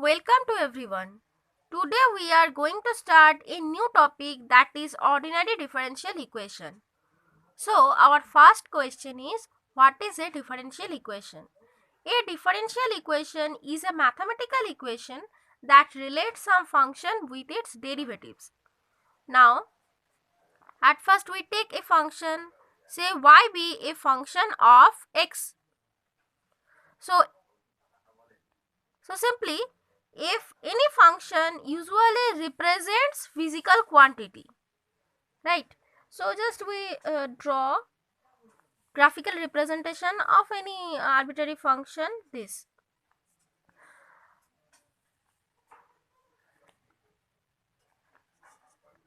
Welcome to everyone. Today we are going to start a new topic, that is ordinary differential equation. So our first question is, what is a differential equation? A differential equation is a mathematical equation that relates some function with its derivatives. Now at first we take a function, say y be a function of x. So simply, if any function usually represents physical quantity, right? So just we draw graphical representation of any arbitrary function, this.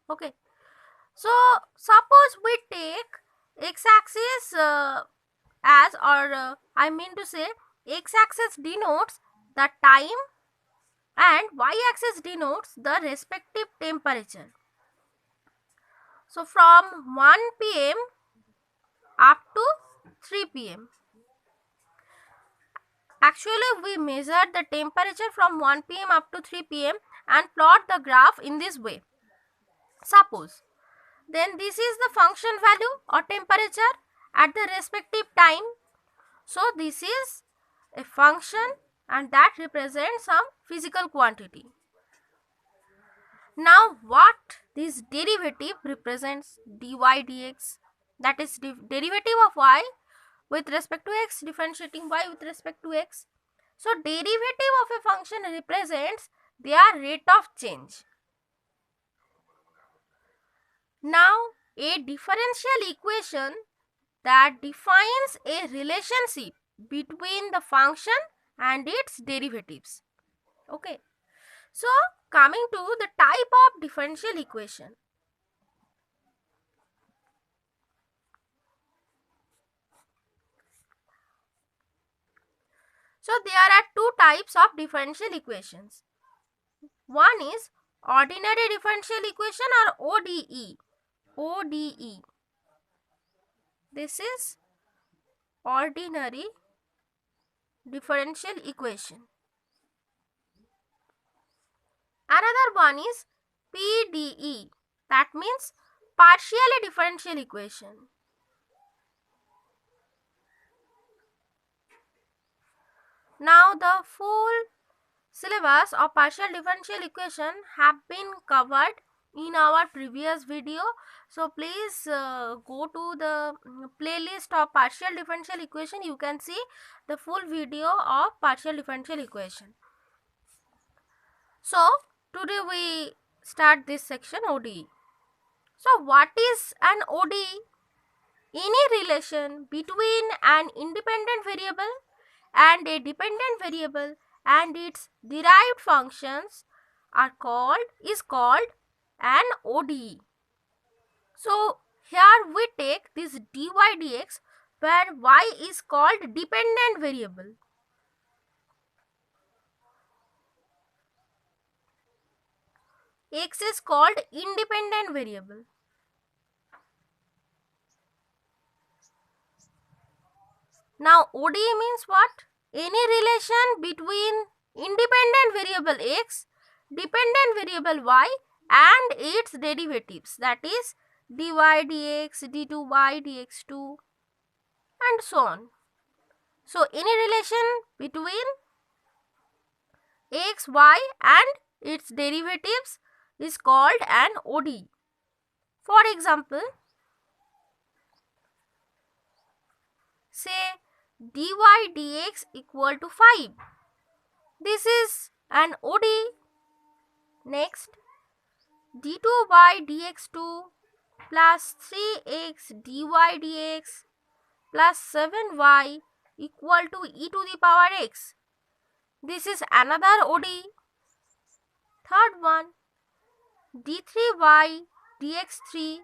Okay. So suppose we take x-axis as, or I mean to say, x-axis denotes the time and y-axis denotes the respective temperature. So from 1 p.m. up to 3 p.m. Actually, we measure the temperature from 1 p.m. up to 3 p.m. and plot the graph in this way. Suppose, then this is the function value or temperature at the respective time. So this is a function and that represents some physical quantity. Now what this derivative represents, dy dx, that is derivative of y with respect to x, differentiating y with respect to x. So derivative of a function represents their rate of change. Now a differential equation that defines a relationship between the function and its derivatives. Okay. So coming to the type of differential equation. So there are two types of differential equations. One is ordinary differential equation or ODE. ODE. This is ordinary differential equation. Another one is PDE. That means partially differential equation. Now the full syllabus of partial differential equation have been covered in our previous video. So please go to the playlist of partial differential equation. You can see the full video of partial differential equation. So today we start this section, ODE. So what is an ODE? Any relation between an independent variable and a dependent variable and its derived functions is called an ODE. So here we take this dy dx where y is called dependent variable. X is called independent variable. Now ODE means what? Any relation between independent variable x, dependent variable y and its derivatives, that is dy dx, d2y dx2 and so on. So any relation between x, y and its derivatives is called an ODE. For example, say dy dx equal to 5. This is an ODE. Next, d2y dx2 plus 3x dy dx plus 7y equal to e to the power x. This is another ODE. Third one, d3y dx3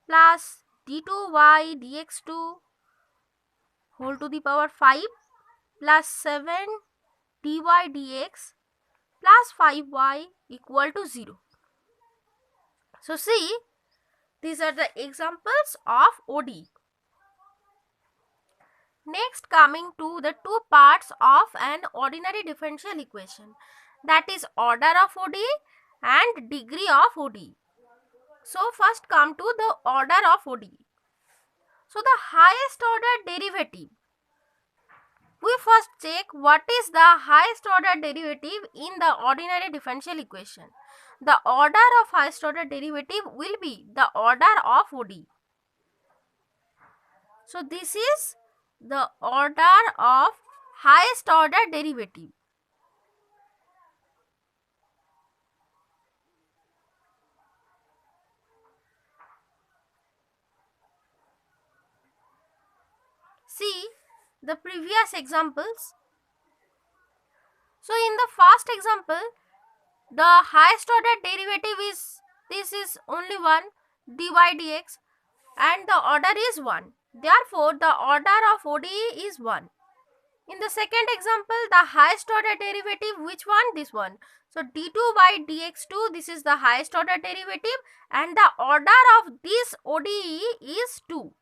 plus d2y dx2 whole to the power 5 plus 7 dy dx plus 5y equal to 0. So see, these are the examples of ODE. Next, coming to the two parts of an ordinary differential equation, that is order of ODE and degree of ODE. So first come to the order of ODE. So the highest order derivative, we first check what is the highest order derivative in the ordinary differential equation. The order of highest order derivative will be the order of ODE. So this is the order of highest order derivative. See the previous examples. So in the first example, the highest order derivative is, this is only 1 dy dx and the order is 1. Therefore, the order of ODE is 1. In the second example, the highest order derivative, which one? This one. So d2 by dx2, this is the highest order derivative and the order of this ODE is 2.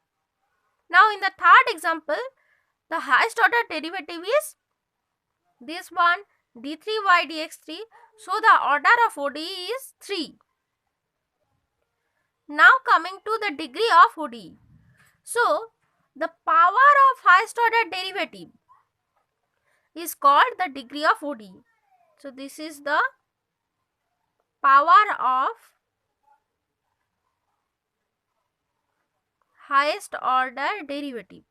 Now in the third example, the highest order derivative is this one, d3 by dx3. So the order of ODE is 3. Now coming to the degree of ODE. So the power of highest order derivative is called the degree of ODE. So this is the power of highest order derivative.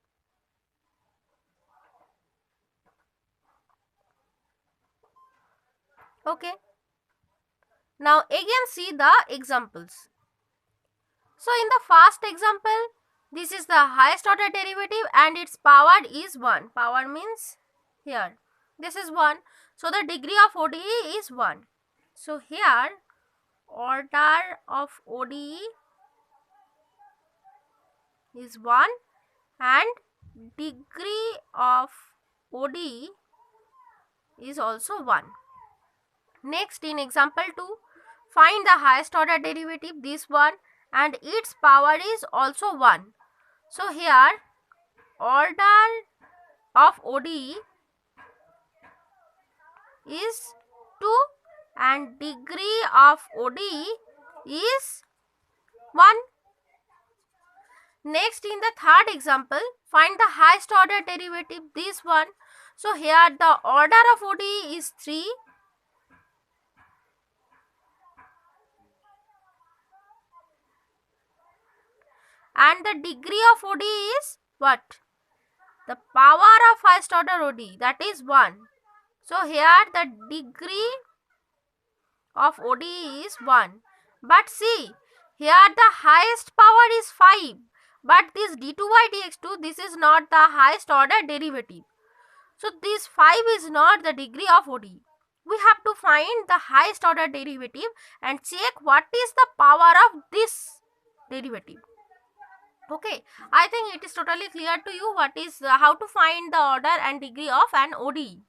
Okay. Now again see the examples. So in the first example, this is the highest order derivative and its power is 1. Power means here. This is 1. So the degree of ODE is 1. So here order of ODE is 1 and degree of ODE is also 1. Next, in example 2, find the highest order derivative, this one, and its power is also 1. So here order of ODE is 2 and degree of ODE is 1. Next, in the third example, find the highest order derivative, this one. So here the order of ODE is 3 and the degree of ODE is what? The power of highest order ODE, that is 1. So here the degree of ODE is 1. But see, here the highest power is 5. But this d2 by dx2, this is not the highest order derivative. So this 5 is not the degree of ODE. We have to find the highest order derivative and check what is the power of this derivative. Okay, I think it is totally clear to you what is how to find the order and degree of an ODE.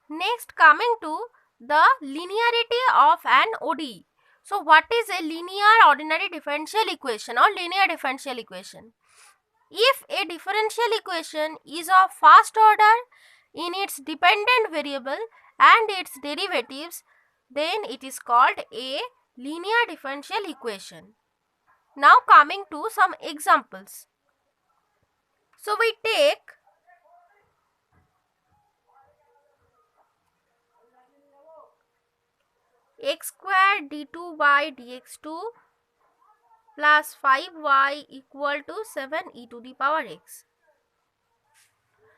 Next, coming to the linearity of an ODE. So what is a linear ordinary differential equation or linear differential equation? If a differential equation is of first order in its dependent variable and its derivatives, then it is called a linear differential equation. Now coming to some examples. So we take x square d2 by dx2 plus 5y equal to 7e to the power x.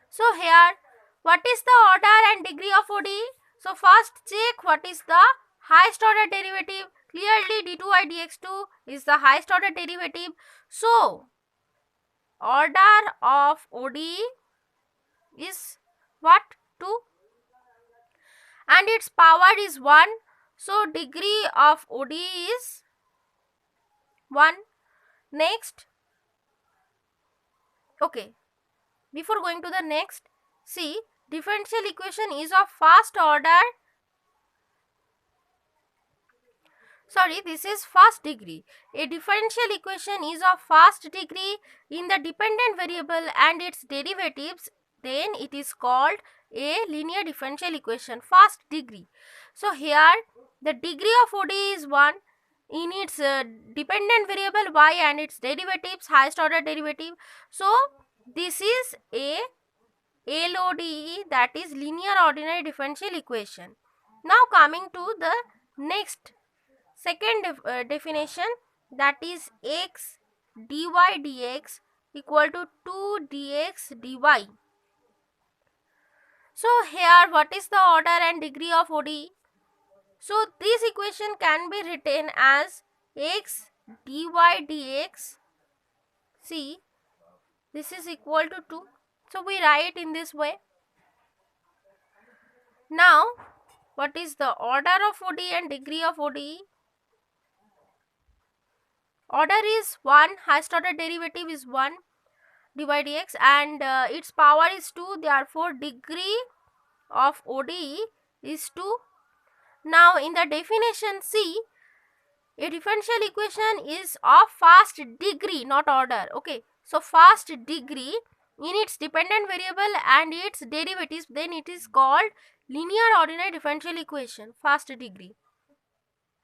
So here what is the order and degree of ODE? So first check what is the highest order derivative. Clearly d2 by dx2 is the highest order derivative. So order of ODE is what? 2 and its power is 1. So degree of ODE is 1. Next, okay, before going to the next, see, differential equation is of first order. Sorry, this is first degree. A differential equation is of first degree in the dependent variable and its derivatives, then it is called a linear differential equation, first degree. So here the degree of ODE is 1 in its dependent variable y and its derivatives, highest order derivative. So this is a LODE, that is linear ordinary differential equation. Now coming to the next second definition, that is x dy dx equal to 2 dx dy. So here what is the order and degree of ODE? So this equation can be written as x dy dx, see this is equal to 2. So we write in this way. Now what is the order of ODE and degree of ODE? Order is 1, highest order derivative is 1 dy dx, and its power is 2, therefore degree of ODE is 2. Now in the definition, see, a differential equation is of first degree, not order. Okay, so first degree in its dependent variable and its derivatives, then it is called linear ordinary differential equation, first degree,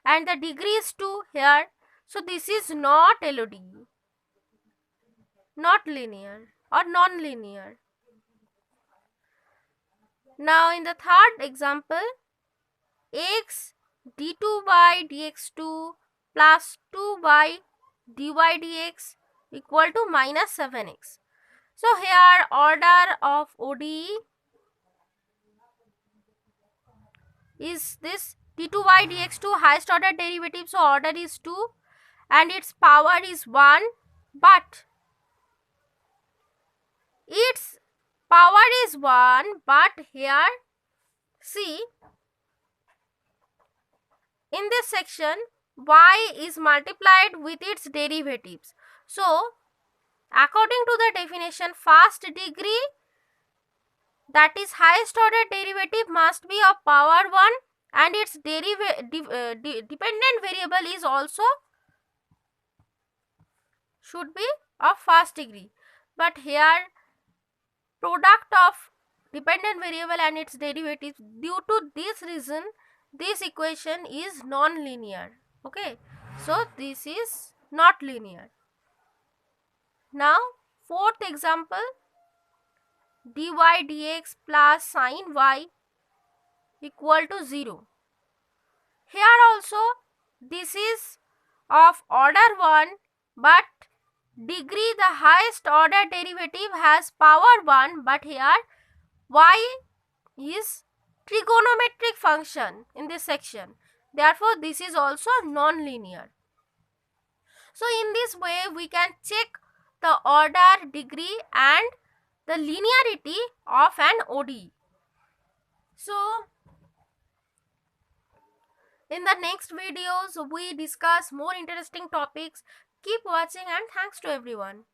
and the degree is 2 here. So this is not LODE, not linear or non-linear. Now in the third example, x d2 by dx2 plus 2 by dy dx equal to minus 7x. So here order of ODE is this d2 by dx2, highest order derivative, so order is 2 and its power is 1, but its power is 1, but here see, in this section y is multiplied with its derivatives. So according to the definition, first degree, that is highest order derivative, must be of power 1 and its dependent variable is also should be of first degree. But here product of dependent variable and its derivatives, due to this reason this equation is non-linear. Okay, so this is not linear. Now fourth example, dy dx plus sin y equal to 0. Here also this is of order 1, but degree, the highest order derivative has power 1, but here y is trigonometric function in this section, therefore this is also non-linear. So in this way we can check the order, degree and the linearity of an ODE. So in the next videos we discuss more interesting topics. Keep watching and thanks to everyone.